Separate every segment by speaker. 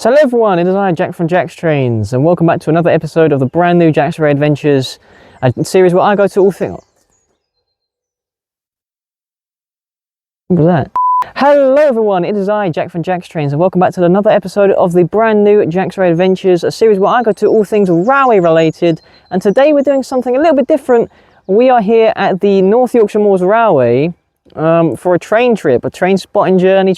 Speaker 1: So hello everyone, it is I, Jack from Jack's Trains, and welcome back to another episode of the brand new Jack's Ray Adventures, a series where I go to all things... What was that? Hello everyone, it is I, Jack from Jack's Trains, and welcome back to another episode of the brand new Jack's Ray Adventures, a series where I go to all things railway related, and today we're doing something a little bit different. We are here at the North Yorkshire Moors Railway for a train trip, a train spotting journey,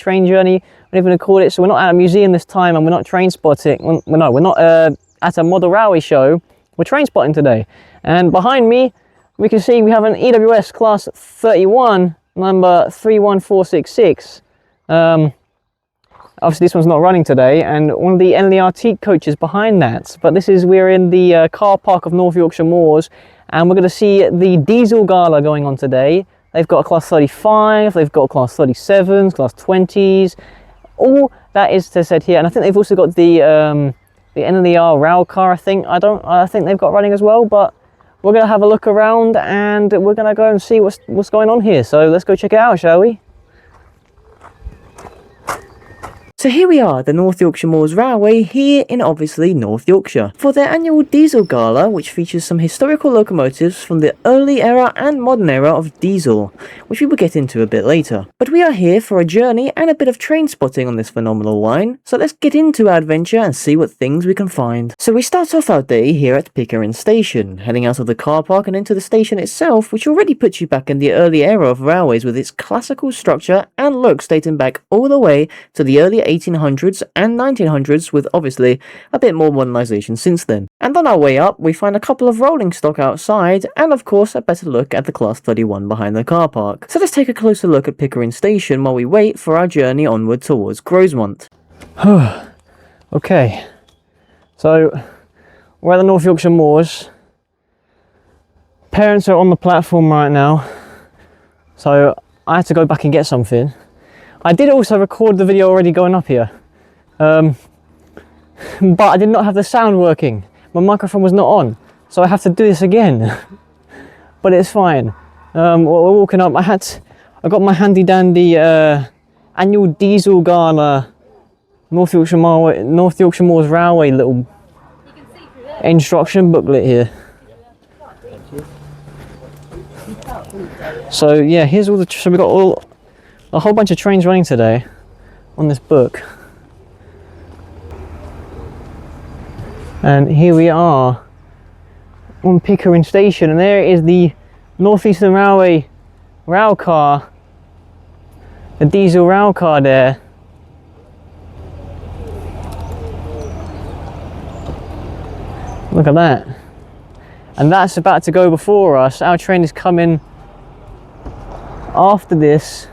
Speaker 1: whatever you call it. So we're not at a museum this time, and we're not train spotting. Well, no, we're not at a model railway show. We're train spotting today. And behind me, we can see we have an EWS Class 31, number 31466. Obviously this one's not running today, and one of the NYMR coaches behind that. But we're in the car park of North Yorkshire Moors, and we're going to see the diesel gala going on today. They've got a Class 35, they've got Class 37s, Class 20s. All that is said here, and I think they've also got the NYMR rail car. I think they've got running as well. But we're gonna have a look around, and we're gonna go and see what's going on here. So let's go check it out, shall we? So here we are, the North Yorkshire Moors Railway, here in obviously North Yorkshire, for their annual diesel gala, which features some historical locomotives from the early era and modern era of diesel, which we will get into a bit later. But we are here for a journey and a bit of train spotting on this phenomenal line, so let's get into our adventure and see what things we can find. So we start off our day here at Pickering station, heading out of the car park and into the station itself, which already puts you back in the early era of railways with its classical structure and looks dating back all the way to the early 1800s and 1900s, with obviously a bit more modernisation since then. And on our way up, we find a couple of rolling stock outside, and of course a better look at the Class 31 behind the car park. So let's take a closer look at Pickering station while we wait for our journey onward towards Grosmont. Okay, so we're at the North Yorkshire Moors. Parents are on the platform right now, so I had to go back and get something. I did also record the video already going up here, but I did not have the sound working. My microphone was not on, so I have to do this again. But it's fine. We're walking up. I got my handy dandy annual diesel gala North Yorkshire Moors Railway little instruction booklet here. So yeah, here's all the. So we got a whole bunch of trains running today on this book. And here we are on Pickering station, and there is the North Eastern Railway rail car, the diesel rail car there. Look at that. And that's about to go before us. Our train is coming after this.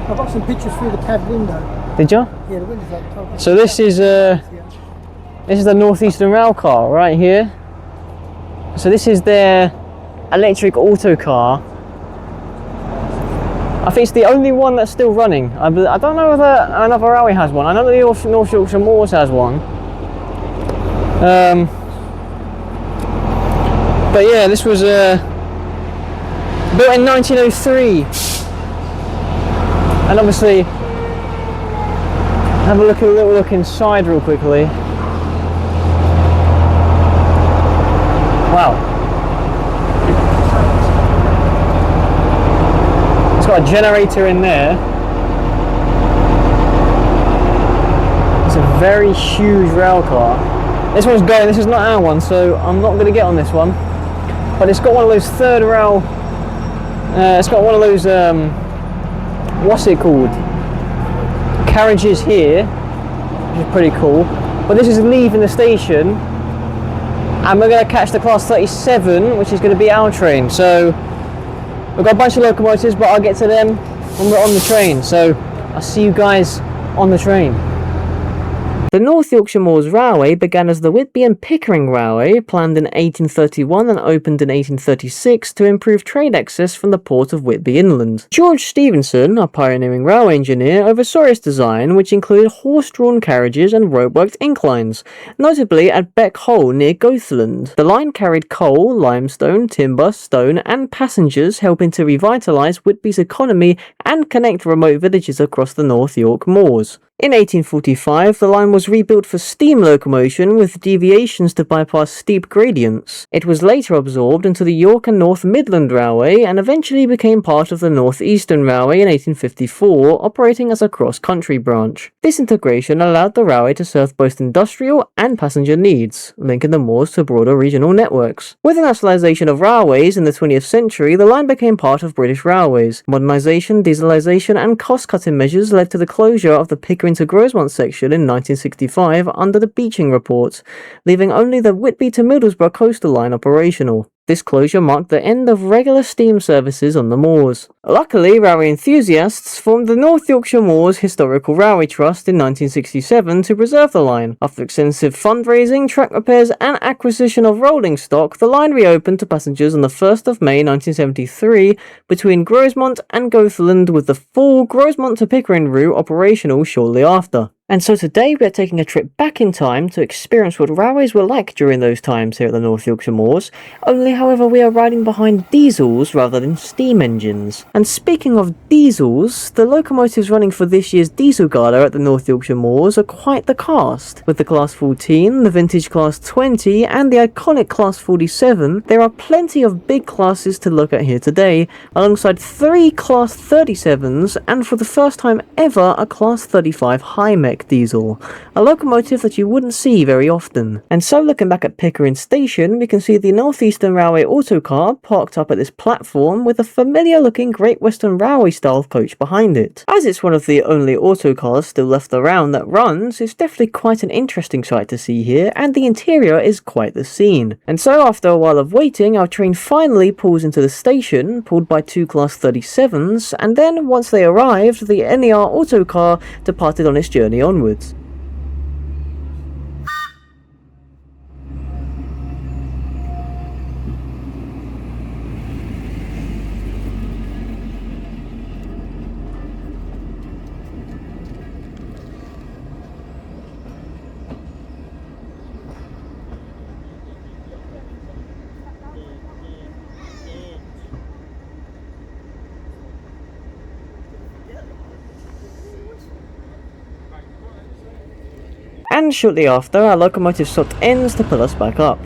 Speaker 2: I got some pictures through the cab window.
Speaker 1: Did you?
Speaker 2: Yeah, the window's like top.
Speaker 1: So this is the North Eastern rail car right here. So this is their electric auto car. I think it's the only one that's still running. I don't know whether another railway has one. I know the North Yorkshire Moors has one. But yeah, this was built in 1903. And obviously, have a little look inside real quickly. Wow. It's got a generator in there. It's a very huge rail car. This one's going, this is not our one, so I'm not going to get on this one. But it's got one of those third rail, it's got one of those, what's it called? Carriages here, which is pretty cool. But this is leaving the station, and we're going to catch the Class 37, which is going to be our train. So we've got a bunch of locomotives, but I'll get to them when we're on the train. So I'll see you guys on the train. The North Yorkshire Moors Railway began as the Whitby and Pickering Railway, planned in 1831 and opened in 1836 to improve trade access from the port of Whitby inland. George Stephenson, a pioneering railway engineer, oversaw its design, which included horse-drawn carriages and rope-worked inclines, notably at Beck Hole near Goathland. The line carried coal, limestone, timber, stone, and passengers, helping to revitalise Whitby's economy and connect remote villages across the North York Moors. In 1845, the line was rebuilt for steam locomotion with deviations to bypass steep gradients. It was later absorbed into the York and North Midland Railway and eventually became part of the North Eastern Railway in 1854, operating as a cross-country branch. This integration allowed the railway to serve both industrial and passenger needs, linking the Moors to broader regional networks. With the nationalisation of railways in the 20th century, the line became part of British Railways. Modernisation, dieselisation and cost-cutting measures led to the closure of the Pickering to Grosmont section in 1965 under the Beeching Report, leaving only the Whitby to Middlesbrough coastal line operational. This closure marked the end of regular steam services on the moors. Luckily, railway enthusiasts formed the North Yorkshire Moors Historical Railway Trust in 1967 to preserve the line. After extensive fundraising, track repairs and acquisition of rolling stock, the line reopened to passengers on the 1st of May 1973 between Grosmont and Goathland, with the full Grosmont to Pickering route operational shortly after. And so today we are taking a trip back in time to experience what railways were like during those times here at the North Yorkshire Moors, only however we are riding behind diesels rather than steam engines. And speaking of diesels, the locomotives running for this year's Diesel Gala at the North Yorkshire Moors are quite the cast. With the Class 14, the vintage Class 20 and the iconic Class 47, there are plenty of big classes to look at here today, alongside 3 Class 37s and for the first time ever a Class 35 high mech diesel, a locomotive that you wouldn't see very often. And so looking back at Pickering Station, we can see the North Eastern Railway autocar parked up at this platform with a familiar looking Great Western Railway style coach behind it. As it's one of the only autocars still left around that runs, it's definitely quite an interesting sight to see here, and the interior is quite the scene. And so after a while of waiting, our train finally pulls into the station, pulled by 2 Class 37s, and then once they arrived, the NER autocar departed on its journey onwards. And shortly after, our locomotive stopped ends to pull us back up.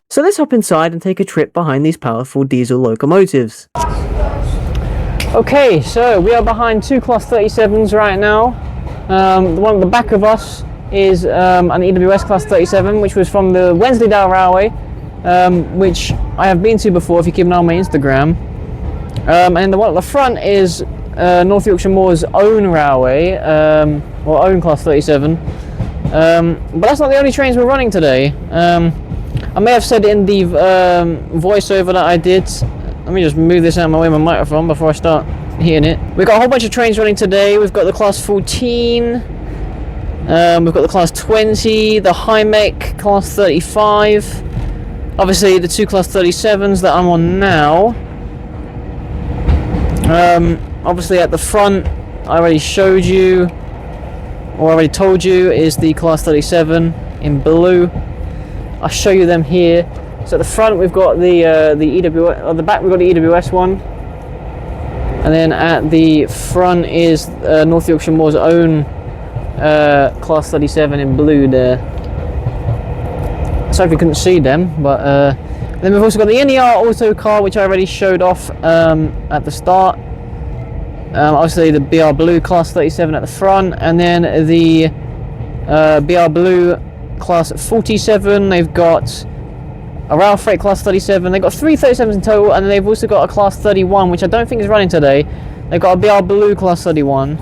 Speaker 1: So let's hop inside and take a trip behind these powerful diesel locomotives. Okay, so we are behind 2 Class 37s right now. The one at the back of us is an EWS Class 37, which was from the Wensleydale Railway, which I have been to before if you keep an eye on my Instagram. And the one at the front is North Yorkshire Moors' own railway, or own Class 37. But that's not the only trains we're running today. I may have said in the voiceover that I did. Let me just move this out of my way, my microphone, before I start hitting it. We've got a whole bunch of trains running today. We've got the Class 14, we've got the Class 20, the high mech Class 35, obviously the 2 Class 37s that I'm on now. Obviously at the front, I already showed you, or already told you, is the Class 37 in blue. I'll show you them here. So at the front we've got the EWS, at the back we've got the EWS one, and then at the front is North Yorkshire Moors' own Class 37 in blue there. Sorry if you couldn't see them, but then we've also got the NER auto car, which I already showed off at the start. Obviously the BR Blue Class 37 at the front, and then the BR Blue class 47. They've got a rail freight class 37. They've got 3 37s in total, and then they've also got a class 31, which I don't think is running today. They've got a BR Blue class 31,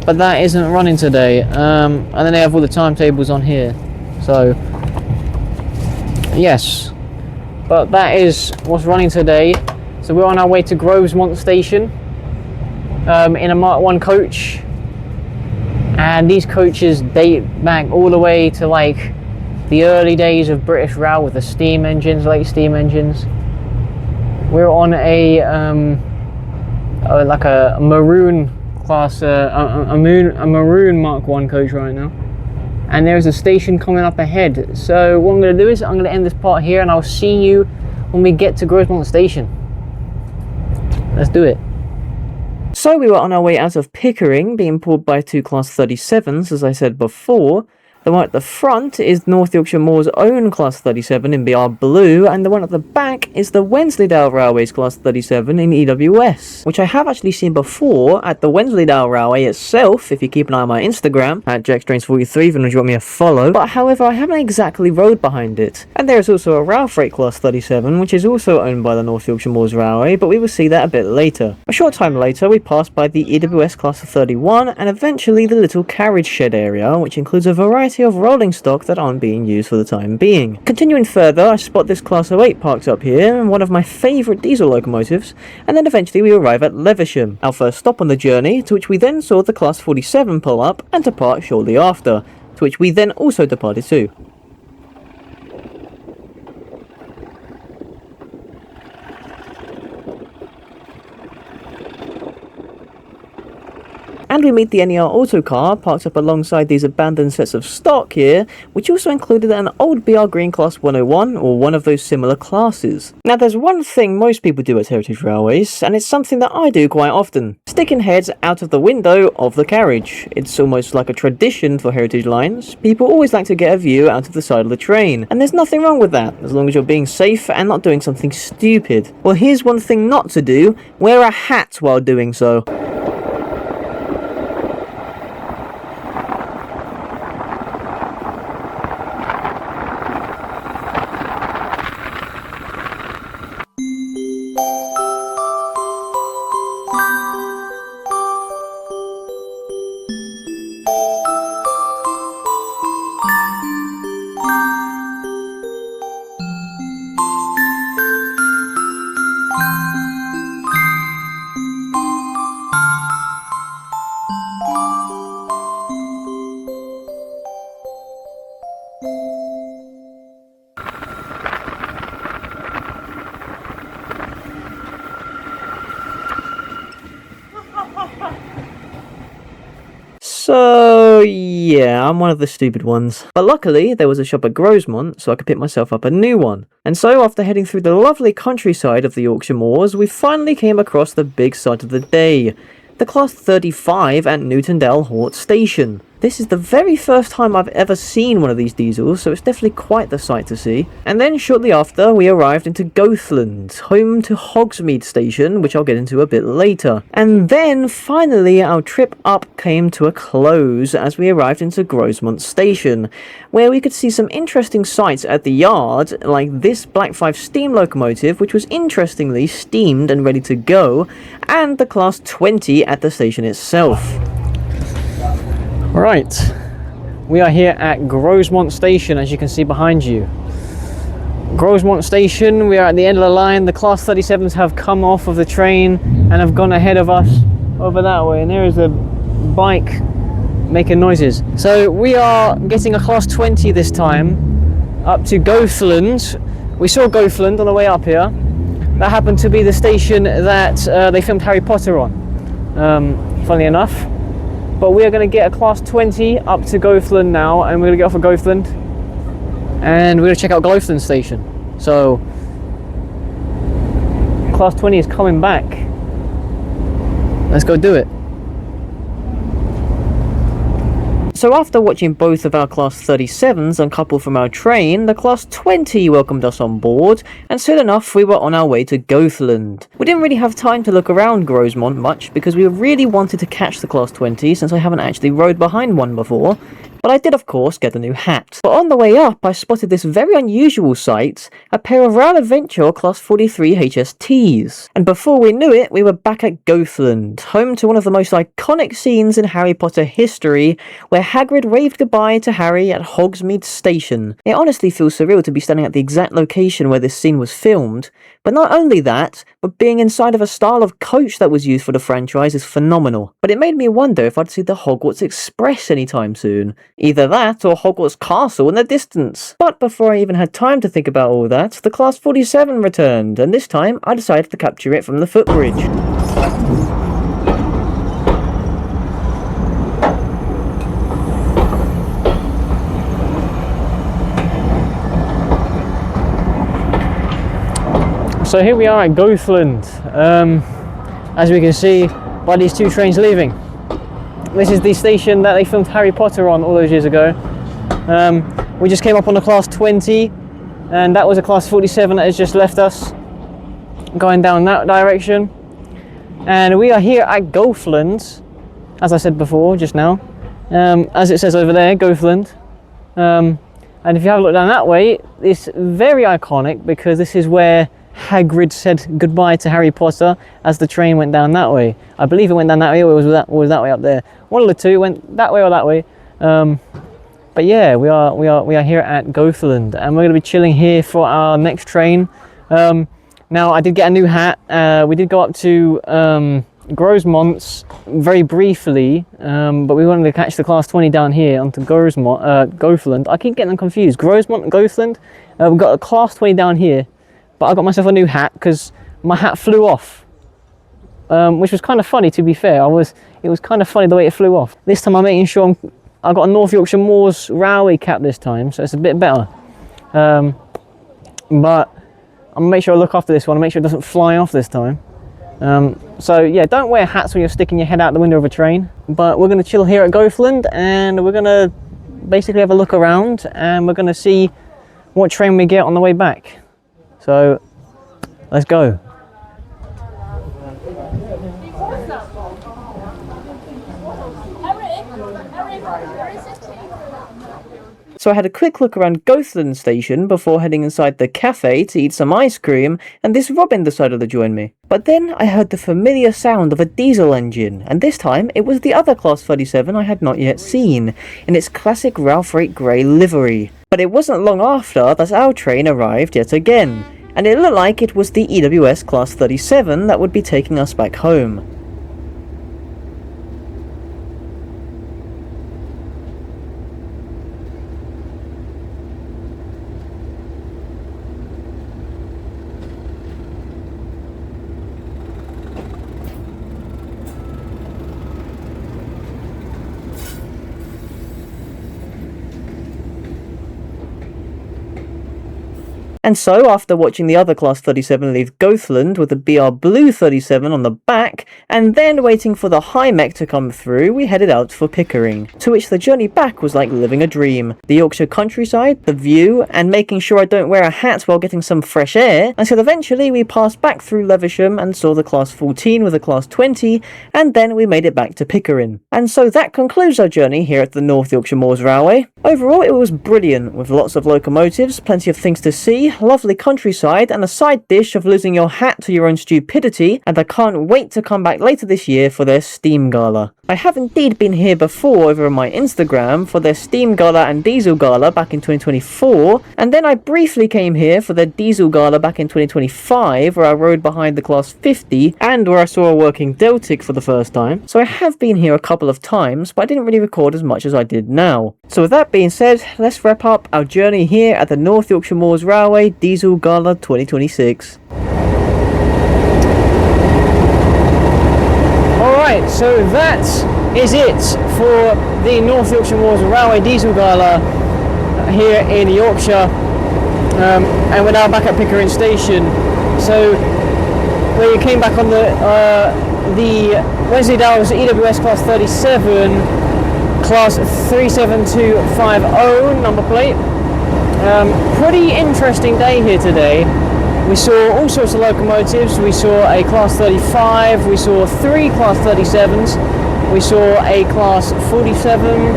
Speaker 1: but that isn't running today. And then they have all the timetables on here. So yes, but that is what's running today. So we're on our way to Grosmont Station in a Mark 1 coach. And these coaches date back all the way to like the early days of British Rail with the steam engines, late steam engines. We're on a like a maroon class, a maroon Mark 1 coach right now. And there's a station coming up ahead. So what I'm going to do is I'm going to end this part here, and I'll see you when we get to Grosmont Station. Let's do it. So we were on our way out of Pickering, being pulled by 2 class 37s, as I said before. The one at the front is North Yorkshire Moor's own class 37 in BR Blue, and the one at the back is the Wensleydale Railway's class 37 in EWS, which I have actually seen before at the Wensleydale Railway itself, if you keep an eye on my Instagram, at JackStrains43, if you want me to follow. But however, I haven't exactly rode behind it. And there is also a rail freight class 37, which is also owned by the North Yorkshire Moors Railway, but we will see that a bit later. A short time later, we passed by the EWS class 31, and eventually the little carriage shed area, which includes a variety of rolling stock that aren't being used for the time being. Continuing further, I spot this class 08 parked up here, and one of my favourite diesel locomotives, and then eventually we arrive at Levisham, our first stop on the journey, to which we then saw the class 47 pull up and depart shortly after, to which we then also departed too. And we meet the NER autocar parked up alongside these abandoned sets of stock here, which also included an old BR Green Class 101 or one of those similar classes. Now there's one thing most people do at Heritage Railways, and it's something that I do quite often. Sticking heads out of the window of the carriage. It's almost like a tradition for Heritage lines. People always like to get a view out of the side of the train, and there's nothing wrong with that, as long as you're being safe and not doing something stupid. Well, here's one thing not to do: wear a hat while doing so. So yeah, I'm one of the stupid ones. But luckily, there was a shop at Grosmont, so I could pick myself up a new one. And so, after heading through the lovely countryside of the Yorkshire Moors, we finally came across the big sight of the day. The Class 35 at Newtondale Hort Station. This is the very first time I've ever seen one of these diesels, so it's definitely quite the sight to see. And then shortly after, we arrived into Goathland, home to Hogsmeade Station, which I'll get into a bit later. And then, finally, our trip up came to a close as we arrived into Grosmont Station, where we could see some interesting sights at the yard, like this Black 5 steam locomotive, which was interestingly steamed and ready to go, and the Class 20 at the station itself. Right, we are here at Grosmont Station, as you can see behind you. Grosmont Station, we are at the end of the line. The Class 37s have come off of the train and have gone ahead of us over that way, and there is a bike making noises. So we are getting a Class 20 this time, up to Goathland. We saw Goathland on the way up here. That happened to be the station that they filmed Harry Potter on, funnily enough. But we are going to get a Class 20 up to Goathland now, and we're going to get off at Goathland, and we're going to check out Goathland Station. So, Class 20 is coming back. Let's go do it. So after watching both of our Class 37s uncouple from our train, the Class 20 welcomed us on board, and soon enough we were on our way to Goathland. We didn't really have time to look around Grosmont much because we really wanted to catch the Class 20 since I haven't actually rode behind one before, but I did of course get a new hat. But on the way up I spotted this very unusual sight, a pair of Royal Adventure Class 43 HSTs. And before we knew it, we were back at Goathland, home to one of the most iconic scenes in Harry Potter history, where Hagrid waved goodbye to Harry at Hogsmeade Station. It honestly feels surreal to be standing at the exact location where this scene was filmed, but not only that, but being inside of a style of coach that was used for the franchise is phenomenal. But it made me wonder if I'd see the Hogwarts Express anytime soon. Either that or Hogwarts Castle in the distance. But before I even had time to think about all that, the Class 47 returned, and this time I decided to capture it from the footbridge. So here we are at Goathland, as we can see by these two trains leaving. This is the station that they filmed Harry Potter on all those years ago. We just came up on the Class 20, and that was a Class 47 that has just left us, going down that direction. And we are here at Goathland, as I said before, just now, as it says over there, Goathland. And if you have a look down that way, it's very iconic because this is where Hagrid said goodbye to Harry Potter as the train went down that way. I believe it went down that way, or was that way up there. One of the two went that way or that way. But yeah, we are here at Goathland, and we're going to be chilling here for our next train. Now I did get a new hat. We did go up to Grosmont's very briefly, but we wanted to catch the Class 20 down here onto Goathland. I keep getting them confused. Grosmont and Goathland. We've got a Class 20 down here. But I got myself a new hat because my hat flew off, which was kind of funny, to be fair. It was kind of funny the way it flew off. This time I'm making sure I got a North Yorkshire Moors Railway cap this time, so it's a bit better. But I'm gonna make sure I look after this one and make sure it doesn't fly off this time. So yeah, don't wear hats when you're sticking your head out the window of a train. But we're gonna chill here at Goathland, and we're gonna basically have a look around, and we're gonna see what train we get on the way back. So, let's go. So I had a quick look around Goathland Station before heading inside the cafe to eat some ice cream, and this Robin decided to join me. But then I heard the familiar sound of a diesel engine, and this time it was the other Class 37 I had not yet seen, in its classic Rail Freight grey livery. But it wasn't long after that our train arrived yet again, and it looked like it was the EWS Class 37 that would be taking us back home. And so, after watching the other Class 37 leave Goathland with the BR Blue 37 on the back, and then waiting for the High Mech to come through, we headed out for Pickering, to which the journey back was like living a dream. The Yorkshire countryside, the view, and making sure I don't wear a hat while getting some fresh air, until eventually we passed back through Levisham and saw the Class 14 with the Class 20, and then we made it back to Pickering. And so that concludes our journey here at the North Yorkshire Moors Railway. Overall, it was brilliant, with lots of locomotives, plenty of things to see, lovely countryside, and a side dish of losing your hat to your own stupidity, and I can't wait to come back later this year for their Steam Gala. I have indeed been here before over on my Instagram for their Steam Gala and Diesel Gala back in 2024, and then I briefly came here for their Diesel Gala back in 2025, where I rode behind the Class 50, and where I saw a working Deltic for the first time. So I have been here a couple of times, but I didn't really record as much as I did now. So with that being said, let's wrap up our journey here at the North Yorkshire Moors Railway Diesel Gala 2026. Alright, so that is it for the North Yorkshire Moors Railway Diesel Gala here in Yorkshire, and we're now back at Pickering Station. So we came back on the Wednesday day was EWS Class 37, Class 37250 number plate. Pretty interesting day here today. We saw all sorts of locomotives. We saw a Class 35, we saw 3 Class 37s, we saw a Class 47,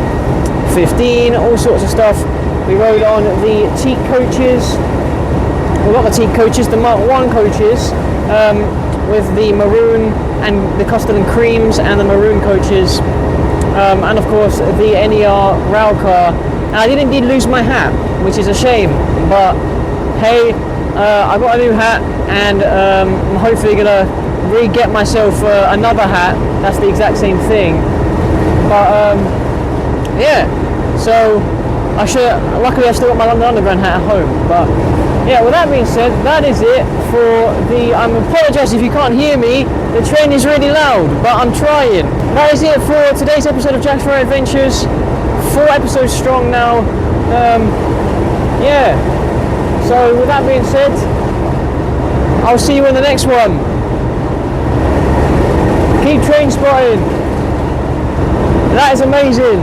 Speaker 1: 15, all sorts of stuff. We rode on the teak coaches. Well, not the teak coaches, the Mark 1 coaches, with the maroon and the custard and creams, and the maroon coaches, and of course the NER rail car. And I did indeed lose my hat, which is a shame, but hey, I got a new hat, and I'm hopefully gonna re-get myself another hat that's the exact same thing. But yeah, so luckily I still got my London Underground hat at home. But yeah, with that being said, that is it for the, I apologise if you can't hear me, the train is really loud, but I'm trying. That is it for today's episode of Jack's Road Adventures. 4 episodes strong now. Yeah, so with that being said, I'll see you in the next one. Keep train spotting. That is amazing.